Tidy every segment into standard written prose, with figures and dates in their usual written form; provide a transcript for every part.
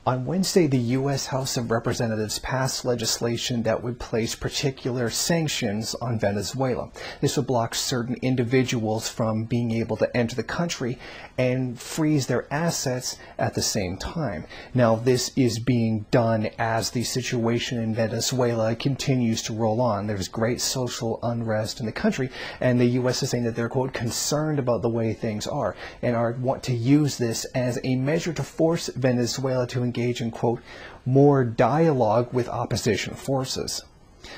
On Wednesday, the U.S. House of Representatives passed legislation that would place particular sanctions on Venezuela. This would block certain individuals from being able to enter the country and freeze their assets at the same time. Now, this is being done as the situation in Venezuela continues to roll on. There's great social unrest in the country, and the U.S. is saying that they're, quote, concerned about the way things are and want to use this as a measure to force Venezuela to engage in, quote, more dialogue with opposition forces.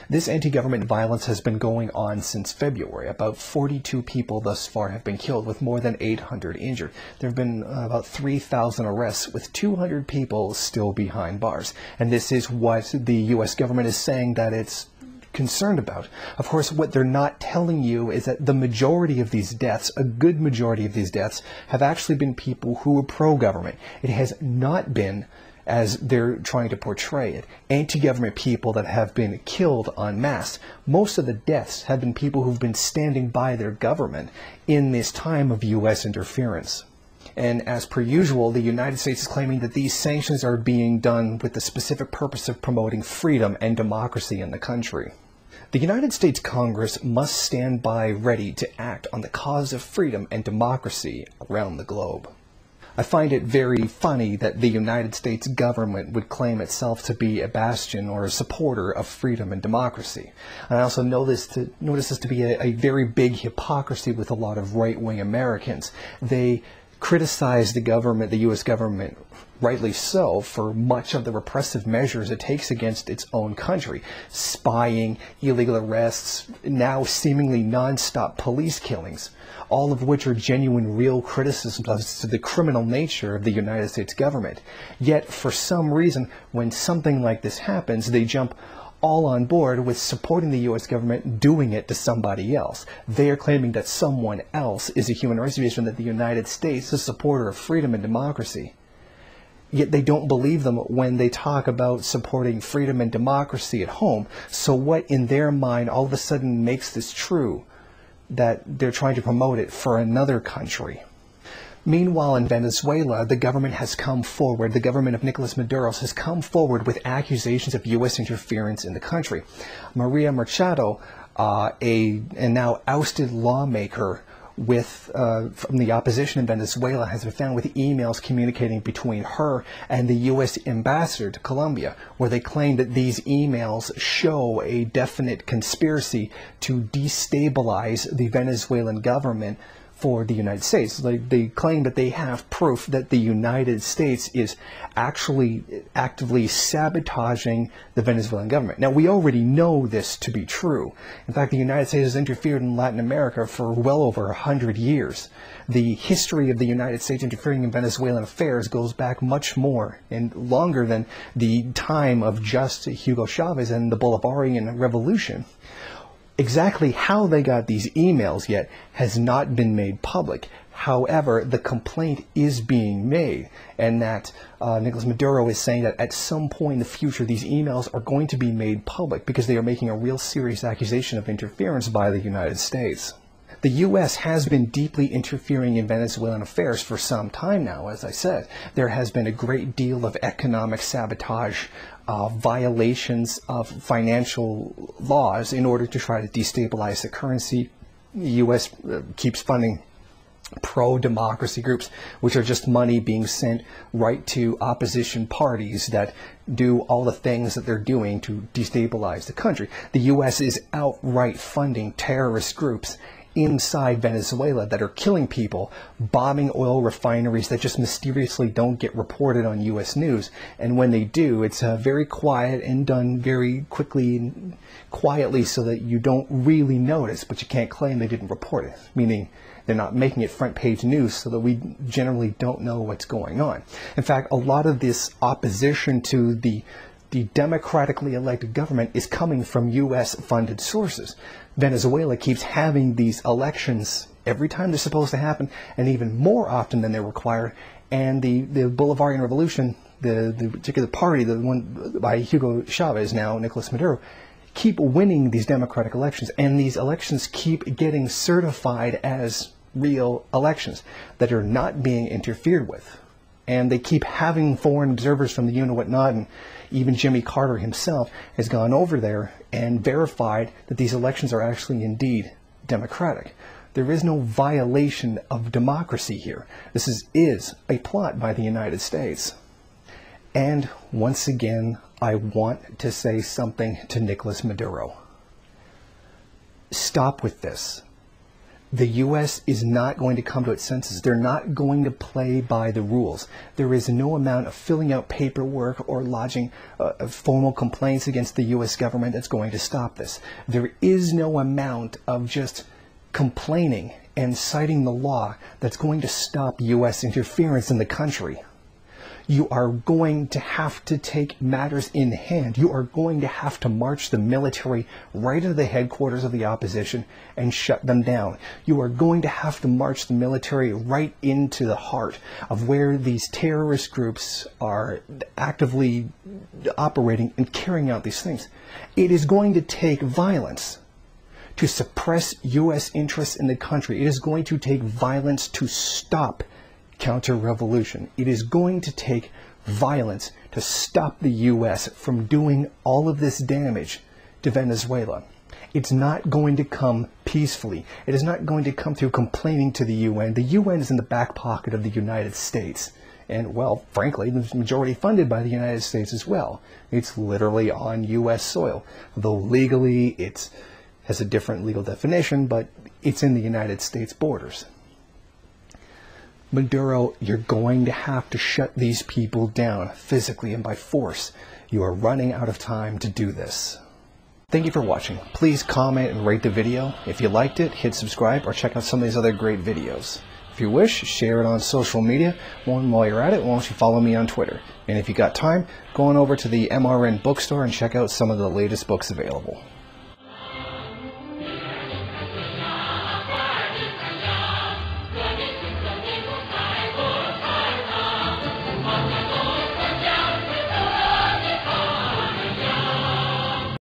This anti-government violence has been going on since February. About 42 people thus far have been killed, with more than 800 injured. There have been about 3,000 arrests, with 200 people still behind bars. And this is what the U.S. government is saying that it's concerned about. Of course, what they're not telling you is that the majority of these deaths, a good majority of these deaths, have actually been people who were pro-government. It has not been, as they're trying to portray it, anti-government people that have been killed en masse. Most of the deaths have been people who've been standing by their government in this time of U.S. interference. And as per usual, the United States is claiming that these sanctions are being done with the specific purpose of promoting freedom and democracy in the country. The United States Congress must stand by ready to act on the cause of freedom and democracy around the globe. I find it very funny that the United States government would claim itself to be a bastion or a supporter of freedom and democracy. And I also notice this to be a very big hypocrisy with a lot of right-wing Americans. They criticize the government, the U.S. government, rightly so, for much of the repressive measures it takes against its own country. Spying, illegal arrests, now seemingly non-stop police killings, all of which are genuine, real criticisms as to the criminal nature of the United States government. Yet, for some reason, when something like this happens, they jump all on board with supporting the U.S. government doing it to somebody else. They are claiming that someone else is a human rights abuse and that the United States is a supporter of freedom and democracy. Yet they don't believe them when they talk about supporting freedom and democracy at home. So what in their mind all of a sudden makes this true, that they're trying to promote it for another country? Meanwhile, in Venezuela, the government has come forward, the government of Nicolas Maduro has come forward with accusations of U.S. interference in the country. Maria Machado, a now ousted lawmaker from the opposition in Venezuela, has been found with emails communicating between her and the U.S. ambassador to Colombia, where they claim that these emails show a definite conspiracy to destabilize the Venezuelan government for the United States. They claim that they have proof that the United States is actually actively sabotaging the Venezuelan government. Now, we already know this to be true. In fact, the United States has interfered in Latin America for well over 100 years. The history of the United States interfering in Venezuelan affairs goes back much more and longer than the time of just Hugo Chavez and the Bolivarian Revolution. Exactly how they got these emails yet has not been made public. However, the complaint is being made, and that Nicolas Maduro is saying that at some point in the future these emails are going to be made public because they are making a real serious accusation of interference by the United States. The U.S. has been deeply interfering in Venezuelan affairs for some time now, as I said. There has been a great deal of economic sabotage, violations of financial laws in order to try to destabilize the currency. The U.S. keeps funding pro-democracy groups, which are just money being sent right to opposition parties that do all the things that they're doing to destabilize the country. The U.S. is outright funding terrorist groups inside Venezuela that are killing people, bombing oil refineries that just mysteriously don't get reported on U.S. news. And when they do, it's very quiet and done very quickly and quietly so that you don't really notice, but you can't claim they didn't report it, meaning they're not making it front page news so that we generally don't know what's going on. In fact, a lot of this opposition to the democratically elected government is coming from U.S. funded sources. Venezuela keeps having these elections every time they're supposed to happen, and even more often than they're required. And the Bolivarian Revolution, the particular party, the one by Hugo Chavez, now Nicolas Maduro, keep winning these democratic elections, and these elections keep getting certified as real elections that are not being interfered with. And they keep having foreign observers from the UN and whatnot, and even Jimmy Carter himself has gone over there and verified that these elections are actually indeed democratic. There is no violation of democracy here. This is a plot by the United States. And once again, I want to say something to Nicolas Maduro. Stop with this. The U.S. is not going to come to its senses. They're not going to play by the rules. There is no amount of filling out paperwork or lodging formal complaints against the U.S. government that's going to stop this. There is no amount of just complaining and citing the law that's going to stop U.S. interference in the country. You are going to have to take matters in hand. You are going to have to march the military right into the headquarters of the opposition and shut them down. You are going to have to march the military right into the heart of where these terrorist groups are actively operating and carrying out these things. It is going to take violence to suppress U.S. interests in the country. It is going to take violence to stop counter-revolution. It is going to take violence to stop the U.S. from doing all of this damage to Venezuela. It's not going to come peacefully. It is not going to come through complaining to the UN. The UN is in the back pocket of the United States. And, well, frankly, it's majority funded by the United States as well. It's literally on U.S. soil. Though legally it has a different legal definition, but it's in the United States borders. Maduro, you're going to have to shut these people down physically and by force. You are running out of time to do this. Thank you for watching. Please comment and rate the video. If you liked it, hit subscribe or check out some of these other great videos. If you wish, share it on social media. While you're at it, why don't you follow me on Twitter? And if you got time, go on over to the MRN bookstore and check out some of the latest books available.